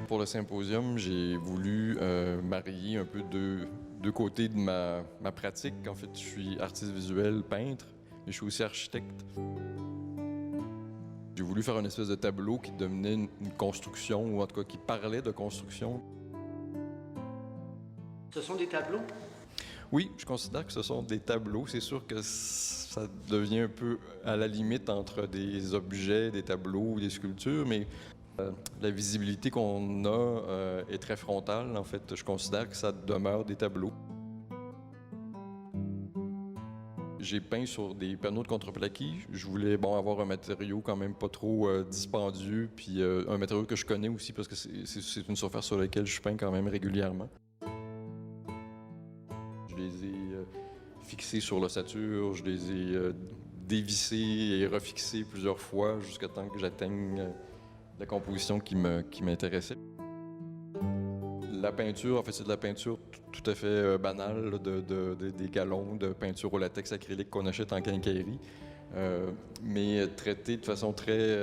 Pour le symposium, j'ai voulu marier un peu deux côtés de ma pratique. En fait, je suis artiste visuel, peintre, mais je suis aussi architecte. J'ai voulu faire une espèce de tableau qui devenait une construction, ou en tout cas qui parlait de construction. Ce sont des tableaux? Oui, je considère que ce sont des tableaux. C'est sûr que ça devient un peu à la limite entre des objets, des tableaux ou des sculptures, mais la visibilité qu'on a est très frontale. En fait, je considère que ça demeure des tableaux. J'ai peint sur des panneaux de contreplaqué. Je voulais avoir un matériau quand même pas trop dispendieux, puis un matériau que je connais aussi parce que c'est une surface sur laquelle je peins quand même régulièrement. Je les ai fixés sur l'ossature, je les ai dévissés et refixés plusieurs fois jusqu'à temps que j'atteigne la composition qui m'intéressait. La peinture, en fait, c'est de la peinture tout à fait banale, là, des galons de peinture au latex acrylique qu'on achète en quincaillerie, mais traitée de façon très...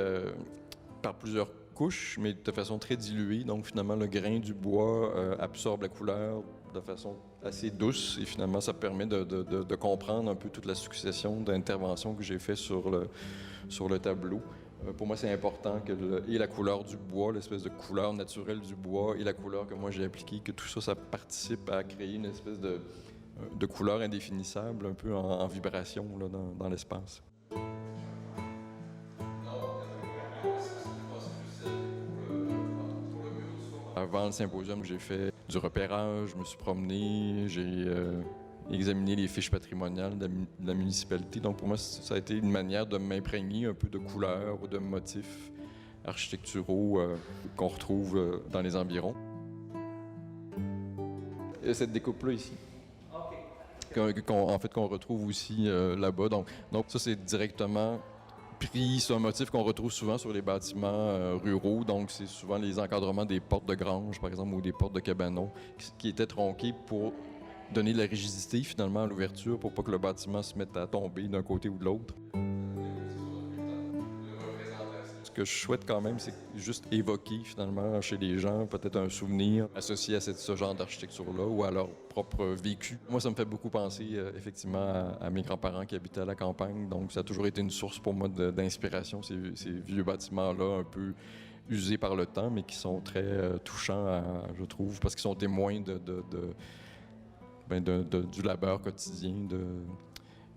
par plusieurs couches, mais de façon très diluée. Donc, finalement, le grain du bois absorbe la couleur de façon assez douce et finalement, ça permet de comprendre un peu toute la succession d'interventions que j'ai fait sur le tableau. Pour moi, c'est important que et la couleur du bois, l'espèce de couleur naturelle du bois et la couleur que moi j'ai appliquée, que tout ça, ça participe à créer une espèce de couleur indéfinissable, un peu en vibration là, dans l'espace. Avant le symposium, j'ai fait du repérage, je me suis promené, j'ai examiner les fiches patrimoniales de la municipalité. Donc pour moi, ça a été une manière de m'imprégner un peu de couleurs ou de motifs architecturaux qu'on retrouve dans les environs. Et cette découpe-là ici, qu'on retrouve aussi là-bas. Donc ça, c'est directement pris, c'est un motif qu'on retrouve souvent sur les bâtiments ruraux. Donc c'est souvent les encadrements des portes de grange, par exemple, ou des portes de cabanons, qui étaient tronquées pour donner de la rigidité finalement à l'ouverture pour pas que le bâtiment se mette à tomber d'un côté ou de l'autre. Ce que je souhaite quand même, c'est juste évoquer finalement chez les gens peut-être un souvenir associé à ce genre d'architecture-là ou à leur propre vécu. Moi, ça me fait beaucoup penser effectivement à mes grands-parents qui habitaient à la campagne, donc ça a toujours été une source pour moi d'inspiration, ces vieux bâtiments-là un peu usés par le temps, mais qui sont très touchants, je trouve, parce qu'ils sont témoins du labeur quotidien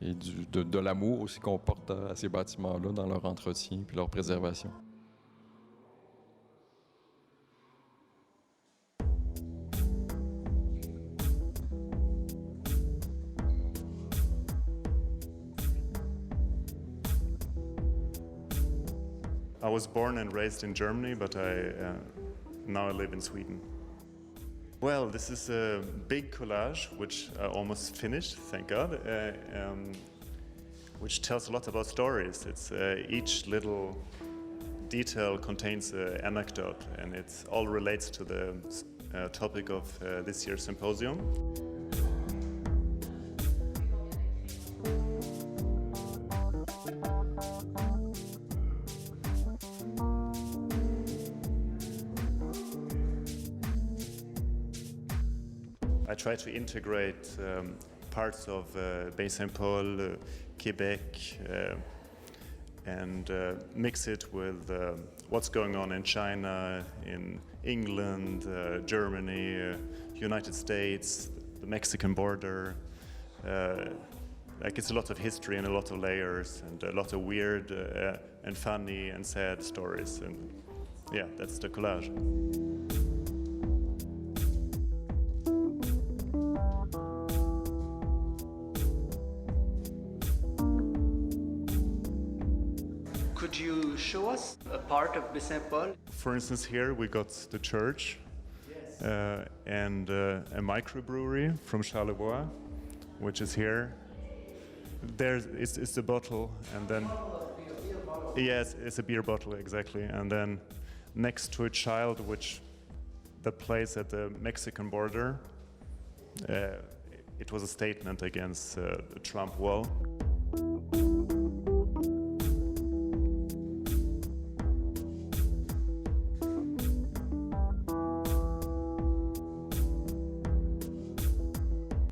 et de l'amour aussi qu'on porte à ces bâtiments-là dans leur entretien puis leur préservation. I was born and raised in Germany, but now I live in Sweden. Well, this is a big collage, which I almost finished, thank God, which tells a lot about stories. It's each little detail contains an anecdote, and it all relates to the topic of this year's symposium. I try to integrate parts of Baie-Saint-Paul, Quebec, and mix it with what's going on in China, in England, Germany, United States, the Mexican border. Like it's a lot of history and a lot of layers and a lot of weird and funny and sad stories. And yeah, that's the collage. you show us a part of Baie-Saint-Paul? For instance, here we got the church and a microbrewery from Charlevoix, which is here. It's the bottle, and then yes, it's a beer bottle exactly, and then next to a child that plays at the Mexican border. It was a statement against the Trump wall.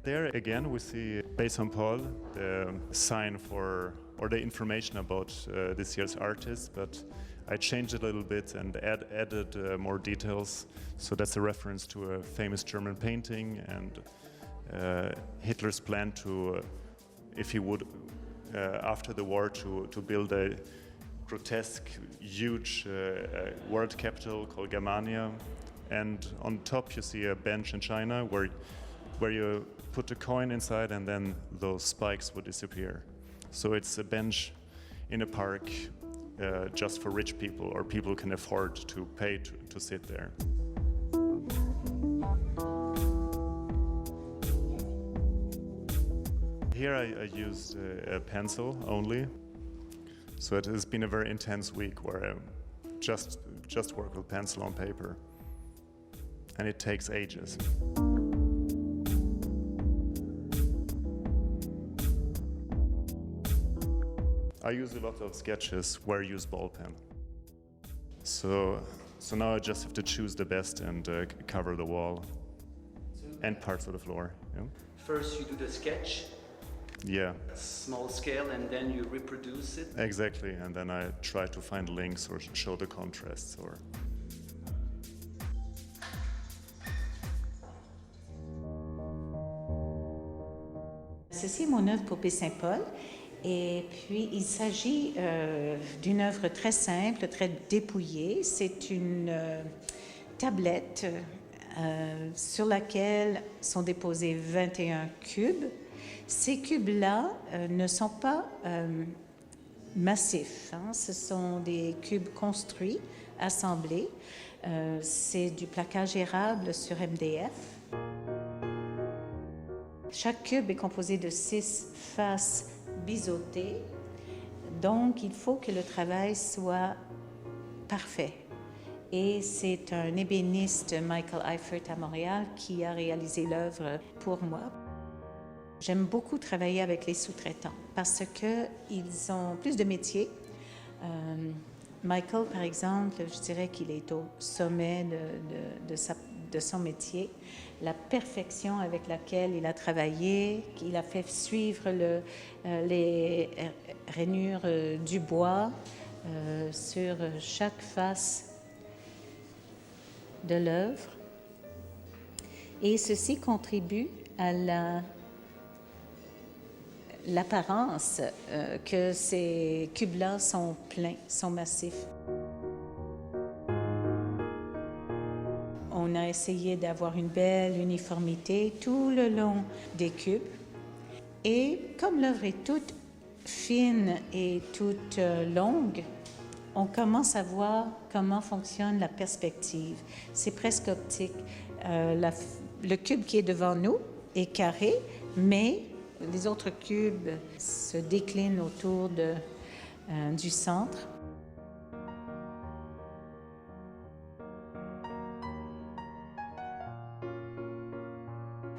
There again we see Baie-Saint-Paul, the sign for, or the information about this year's artist, but I changed it a little bit and added more details. So that's a reference to a famous German painting and Hitler's plan to, if he would, after the war, to build a grotesque, huge world capital called Germania. And on top you see a bench in China where you put a coin inside and then those spikes would disappear. So it's a bench in a park just for rich people or people who can afford to pay to sit there. Here I used a pencil only. So it has been a very intense week where I just work with pencil on paper. And it takes ages. I use a lot of sketches where I use ball pen. So now I just have to choose the best and cover the wall and parts of the floor. Yeah. First you do the sketch, Yeah, small scale, and then you reproduce it. exactly. And then I try to find links or show the contrasts or. Ceci est mon œuvre pour Baie-Saint-Paul. Et puis, il s'agit d'une œuvre très simple, très dépouillée. C'est une tablette sur laquelle sont déposés 21 cubes. Ces cubes-là ne sont pas massifs. Hein. Ce sont des cubes construits, assemblés. C'est du plaquage érable sur MDF. Chaque cube est composé de 6 faces biseauté, donc il faut que le travail soit parfait. Et c'est un ébéniste, Michael Eifert, à Montréal, qui a réalisé l'œuvre pour moi. J'aime beaucoup travailler avec les sous-traitants parce qu'ils ont plus de métiers. Michael, par exemple, je dirais qu'il est au sommet de son métier. La perfection avec laquelle il a travaillé, qu'il a fait suivre les rainures du bois sur chaque face de l'œuvre. Et ceci contribue à l'apparence que ces cubes-là sont pleins, sont massifs. On a essayé d'avoir une belle uniformité tout le long des cubes. Et comme l'œuvre est toute fine et toute longue, on commence à voir comment fonctionne la perspective. C'est presque optique. Le cube qui est devant nous est carré, mais les autres cubes se déclinent autour du centre.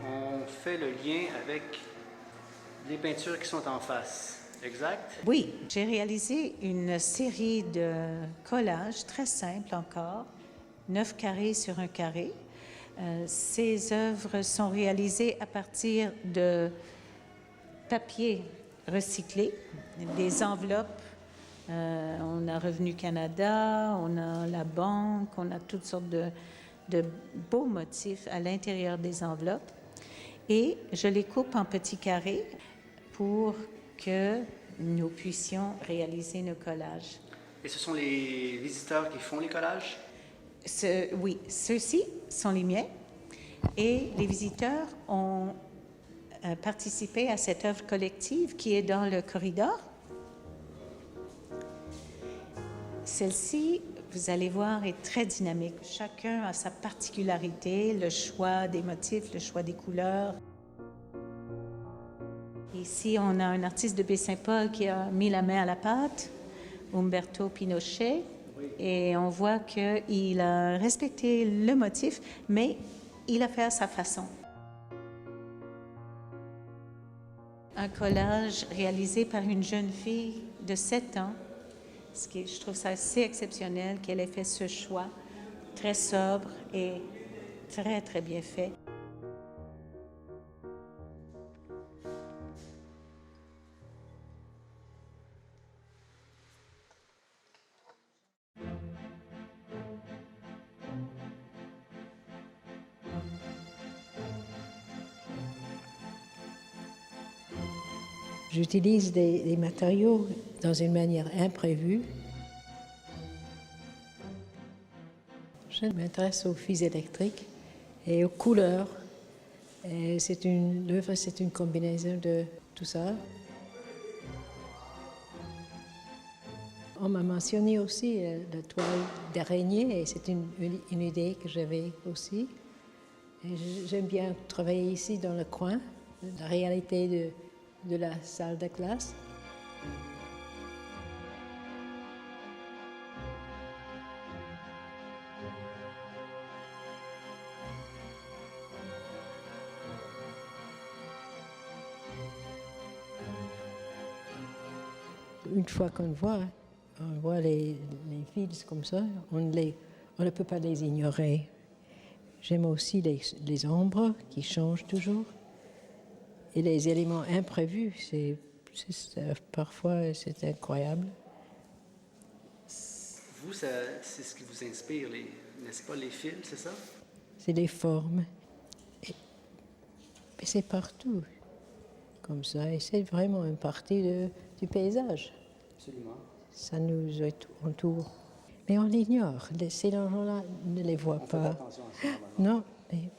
On fait le lien avec les peintures qui sont en face, exact? Oui, j'ai réalisé une série de collages très simples encore, 9 carrés sur 1 carré. Ces œuvres sont réalisées à partir de papier recyclé, des enveloppes. On a Revenu Canada, on a la banque, on a toutes sortes de beaux motifs à l'intérieur des enveloppes. Et je les coupe en petits carrés pour que nous puissions réaliser nos collages. Et ce sont les visiteurs qui font les collages? Oui, ceux-ci sont les miens. Et les visiteurs ont participé à cette œuvre collective qui est dans le corridor. Celle-ci, vous allez voir, est très dynamique. Chacun a sa particularité, le choix des motifs, le choix des couleurs. Ici, on a un artiste de Baie-Saint-Paul qui a mis la main à la pâte, Umberto Pinochet, et on voit qu'il a respecté le motif, mais il a fait à sa façon. Un collage réalisé par une jeune fille de 7 ans, je trouve ça assez exceptionnel qu'elle ait fait ce choix, très sobre et très, très bien fait. J'utilise des matériaux dans une manière imprévue. Je m'intéresse aux fils électriques et aux couleurs. L'œuvre, c'est une combinaison de tout ça. On m'a mentionné aussi la toile d'araignée et c'est une idée que j'avais aussi. J'aime bien travailler ici dans le coin, la réalité de la salle de classe. Une fois qu'on voit les fils comme ça, on ne peut pas les ignorer. J'aime aussi les ombres qui changent toujours. Et les éléments imprévus, parfois c'est incroyable. Vous, c'est ce qui vous inspire, n'est-ce pas, les fils, c'est ça? C'est les formes. Et c'est partout, comme ça. Et c'est vraiment une partie du paysage. Absolument. Ça nous entoure. Mais on l'ignore. Ces gens-là ne les voient pas. Attention à ça. Non, mais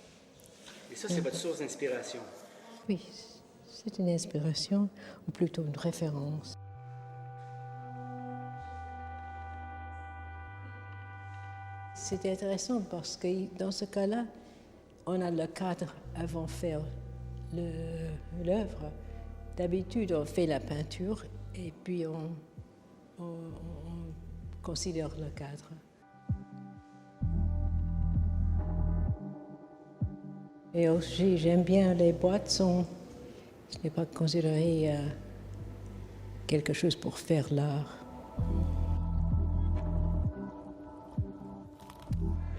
Et ça, c'est votre source d'inspiration. oui, c'est une inspiration, ou plutôt une référence. C'était intéressant parce que dans ce cas-là, on a le cadre avant de faire l'œuvre. D'habitude, on fait la peinture et puis on considère le cadre. Et aussi, j'aime bien les boîtes ce n'est pas considéré quelque chose pour faire l'art.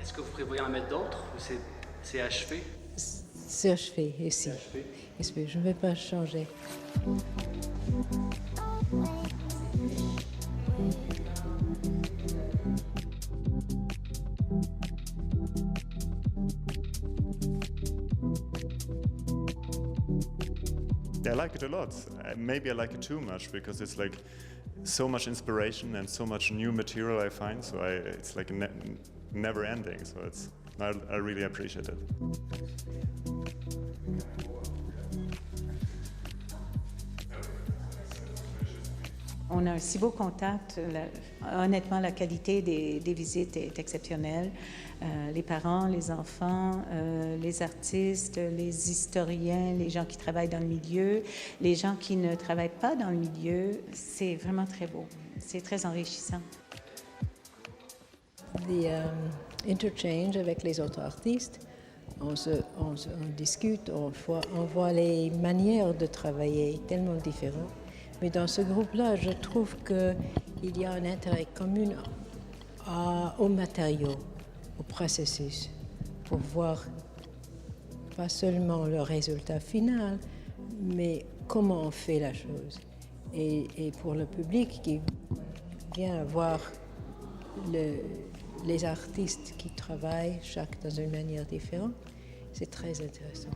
Est-ce que vous prévoyez en mettre d'autres ou c'est achevé? C'est achevé ici. Je ne vais pas changer. I like it a lot. Maybe I like it too much because it's like so much inspiration and so much new material I find. So it's like never ending. So I really appreciate it. On a un si beau contact. Honnêtement, la qualité des visites est exceptionnelle. Les parents, les enfants, les artistes, les historiens, les gens qui travaillent dans le milieu, les gens qui ne travaillent pas dans le milieu, c'est vraiment très beau. C'est très enrichissant. Interchange avec les autres artistes, on discute, on voit les manières de travailler tellement différentes. Mais dans ce groupe-là, je trouve qu'il y a un intérêt commun aux matériaux, au processus, pour voir pas seulement le résultat final, mais comment on fait la chose. Et pour le public qui vient voir les artistes qui travaillent, chaque dans une manière différente, c'est très intéressant.